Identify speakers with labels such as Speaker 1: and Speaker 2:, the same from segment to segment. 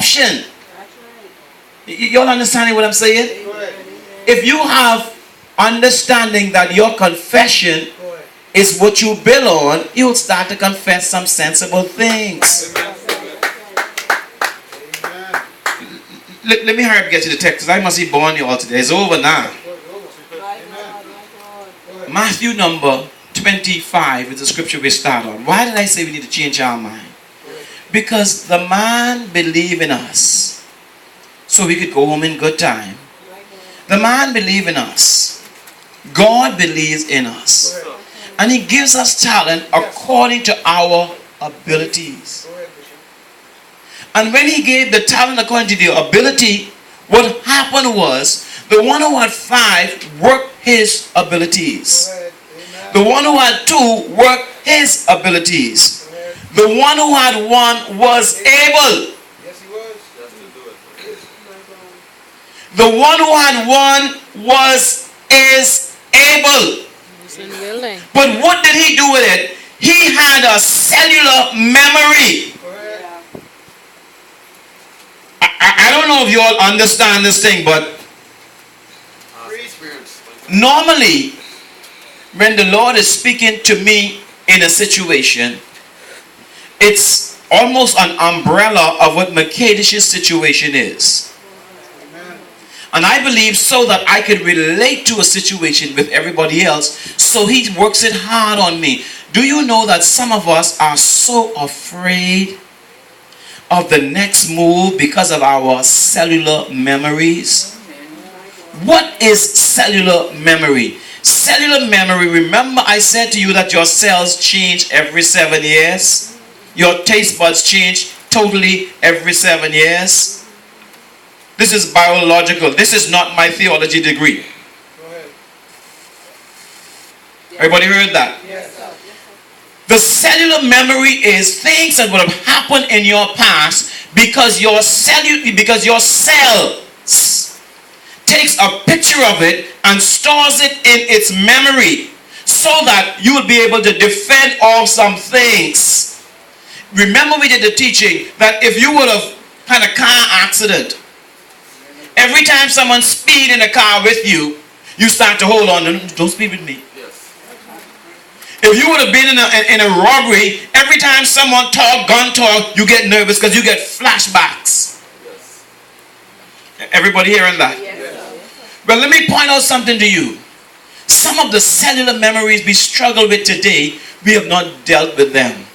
Speaker 1: option. Y'all understanding what I'm saying? If you have understanding that your confession is what you build on, you'll start to confess some sensible things. Let me hurry up and get you the text, because I must be born you all today. It's over now. Matthew number 25 is the scripture we start on. Why did I say we need to change our mind? Because the man believed in us, so we could go home in good time. The man believed in us. God believes in us. And he gives us talent according to our abilities. And when he gave the talent according to the ability, what happened was the one who had 5 worked his abilities. The one who had 2 worked his abilities. The one who had 1 was able. The one who had 1 is able. But what did he do with it? He had a cellular memory. I don't know if you all understand this thing, but normally when the Lord is speaking to me in a situation, it's almost an umbrella of what Mekaddish's situation is. And I believe so that I could relate to a situation with everybody else, so he works it hard on me. Do you know that some of us are so afraid of the next move because of our cellular memories? What is cellular memory? Cellular memory, remember I said to you that your cells change every 7 years? Your taste buds change totally every 7 years? This is biological. This is not my theology degree. Everybody heard that? Yes, sir. The cellular memory is things that would have happened in your past because your cells takes a picture of it and stores it in its memory so that you would be able to defend off some things. Remember we did the teaching that if you would have had a car accident, every time someone speed in a car with you, you start to hold on. Don't speed with me. If you would have been in a robbery, every time someone talk, gun talk, you get nervous because you get flashbacks. Yes. Everybody hearing that? Yes. But let me point out something to you. Some of the cellular memories we struggle with today, we have not dealt with them.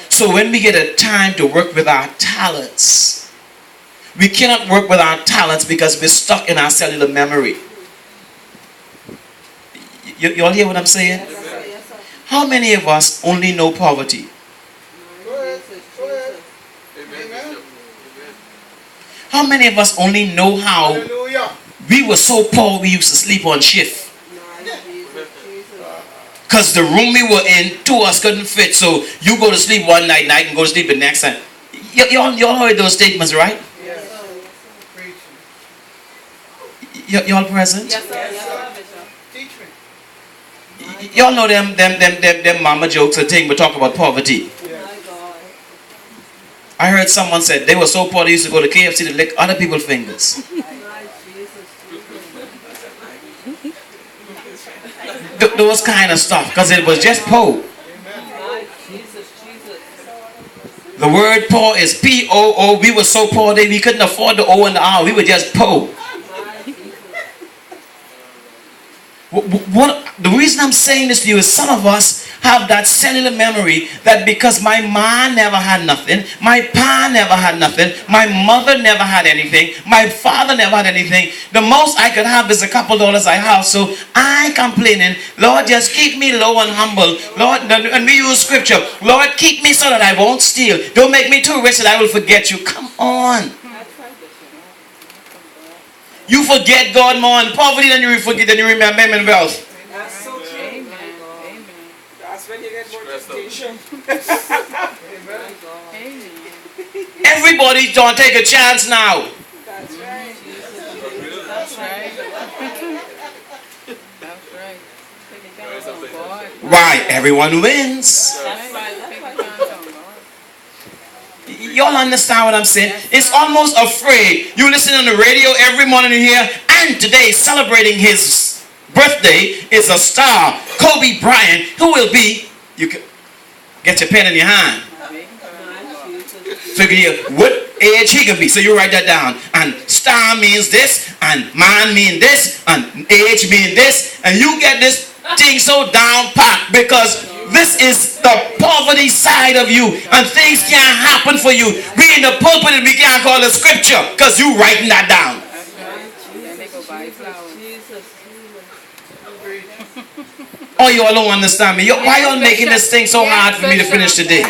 Speaker 1: So when we get a time to work with our talents, we cannot work with our talents because we're stuck in our cellular memory. You all hear what I'm saying? Yes, sir. Yes, sir. How many of us only know poverty? How many of us only know how we were so poor we used to sleep on shift? Because the room we were in, 2 of us couldn't fit, so you go to sleep one night and I can go to sleep the next night. Y'all heard those statements, right? Yes. Y'all present? Yes, sir. Yes, sir. Y'all know them mama jokes and thing we talk about poverty. I heard someone said they were so poor they used to go to KFC to lick other people's fingers. Those kind of stuff, because it was just poor. The word poor is P-O-O. We were so poor that we couldn't afford the O and the R. We were just poor. The reason I'm saying this to you is some of us have that cellular memory that because my mom never had nothing, my pa never had nothing, my mother never had anything, my father never had anything, the most I could have is a couple dollars I have, so I complaining, Lord, just keep me low and humble. Lord, and we use scripture, Lord, keep me so that I won't steal. Don't make me too rich that I will forget you. Come on. You forget God more in poverty than you forget than you remember him in wealth.
Speaker 2: That's so true. Amen. Amen. That's when you get more temptation. Amen.
Speaker 1: Everybody don't take a chance now.
Speaker 2: That's right. That's right. That's right. Why?
Speaker 1: Everyone wins. Y'all understand what I'm saying? It's almost afraid. You listen on the radio every morning, you hear, and today celebrating his birthday is a star, Kobe Bryant, who will be, you can get your pen in your hand. Figure here what age he can be. So you write that down. And star means this, and man means this, and age means this, and you get this thing so down packed because this is the poverty side of you, and things can't happen for you. We in the pulpit and we can't call it scripture because you writing that down. Oh, you all don't understand me. Why y'all making this thing so hard for me to finish today?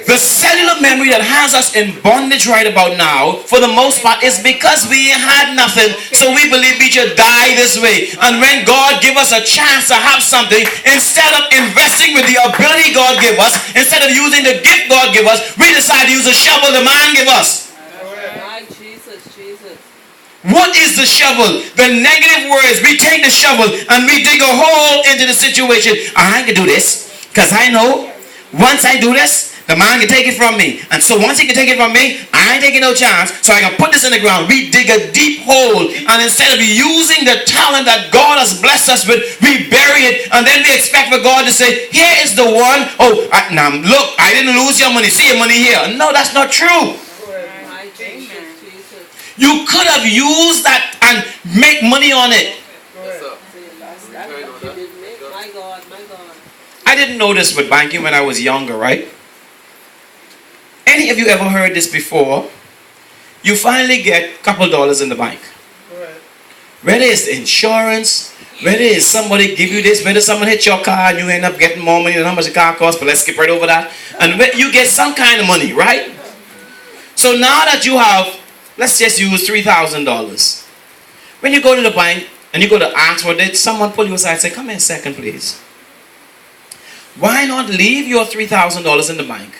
Speaker 1: The cellular memory that has us in bondage right about now, for the most part, is because we had nothing, so we believe we should die this way. And when God give us a chance to have something, instead of investing with the ability God give us, instead of using the gift God give us, we decide to use a shovel the man give us. What is the shovel? The negative words. We take the shovel and we dig a hole into the situation. I can do this because I know once I do this, the man can take it from me. And so once he can take it from me, I ain't taking no chance. So I can put this in the ground. We dig a deep hole. And instead of using the talent that God has blessed us with, we bury it. And then we expect for God to say, here is the one. Oh, now look, I didn't lose your money. See your money here. No, that's not true. You could have used that and make money on it. I didn't know this with banking when I was younger, right? Any of you ever heard this before? You finally get a couple dollars in the bank. Whether it's insurance, whether it's somebody give you this, whether someone hit your car and you end up getting more money than how much the car costs, but let's skip right over that. And you get some kind of money, right? So now that you have, let's just use $3,000. When you go to the bank and you go to ask for it, someone pull you aside and say, come here a second, please. Why not leave your $3,000 in the bank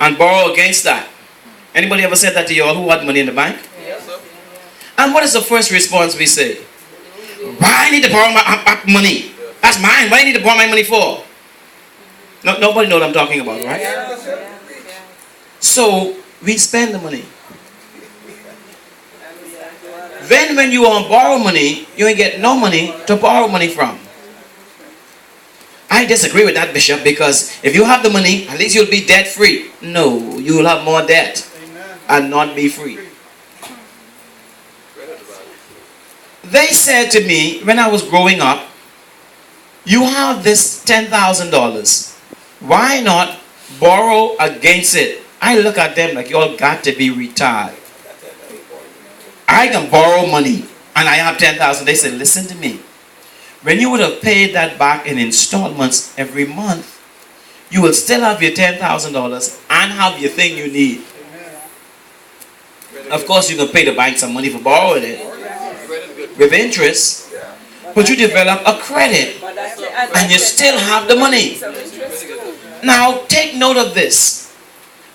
Speaker 1: and borrow against that? Anybody ever said that to you all who had money in the bank? Yes, sir. And what is the first response we say? Why I need to borrow my money? That's mine. What I need to borrow my money for? No, nobody knows what I'm talking about, right? So we spend the money. Then when you want to borrow money, you ain't get no money to borrow money from. I disagree with that, Bishop, because if you have the money, at least you'll be debt free. No, you will have more debt and not be free. They said to me when I was growing up, you have this $10,000. Why not borrow against it? I look at them like you all got to be retired. I can borrow money and I have 10,000. They said, listen to me. When you would have paid that back in installments every month, you will still have your $10,000 and have your thing you need. Of course, you can pay the bank some money for borrowing it with interest, but you develop a credit and you still have the money. Now, take note of this.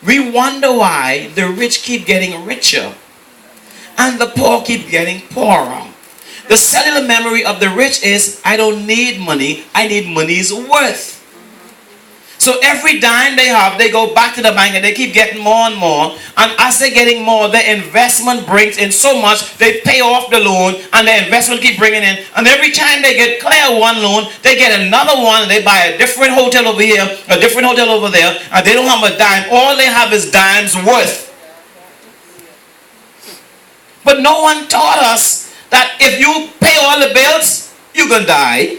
Speaker 1: We wonder why the rich keep getting richer and the poor keep getting poorer. The cellular memory of the rich is, I don't need money, I need money's worth. So every dime they have, they go back to the bank and they keep getting more and more. And as they're getting more, their investment brings in so much, they pay off the loan and their investment keep bringing in. And every time they get clear one loan, they get another one and they buy a different hotel over here, a different hotel over there, and they don't have a dime. All they have is dime's worth. But no one taught us that if you pay all the bills, you're going to die.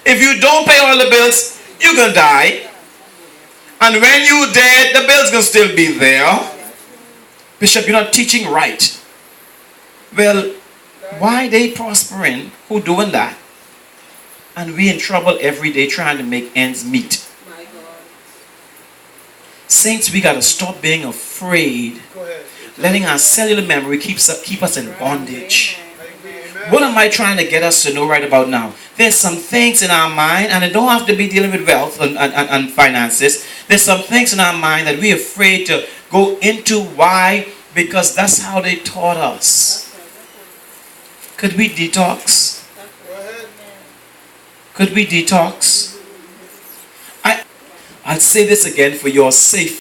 Speaker 1: If you don't pay all the bills, you're going to die. And when you're dead, the bills going to still be there. Bishop, you're not teaching right. Well, why they prospering? Who doing that? And we in trouble every day trying to make ends meet. Saints, we got to stop being afraid. Letting our cellular memory keep us in bondage. What am I trying to get us to know right about now? There's some things in our mind, and it don't have to be dealing with wealth and finances. There's some things in our mind that we're afraid to go into. Why? Because that's how they taught us. Could we detox? Could we detox? I'll say this again for your safety.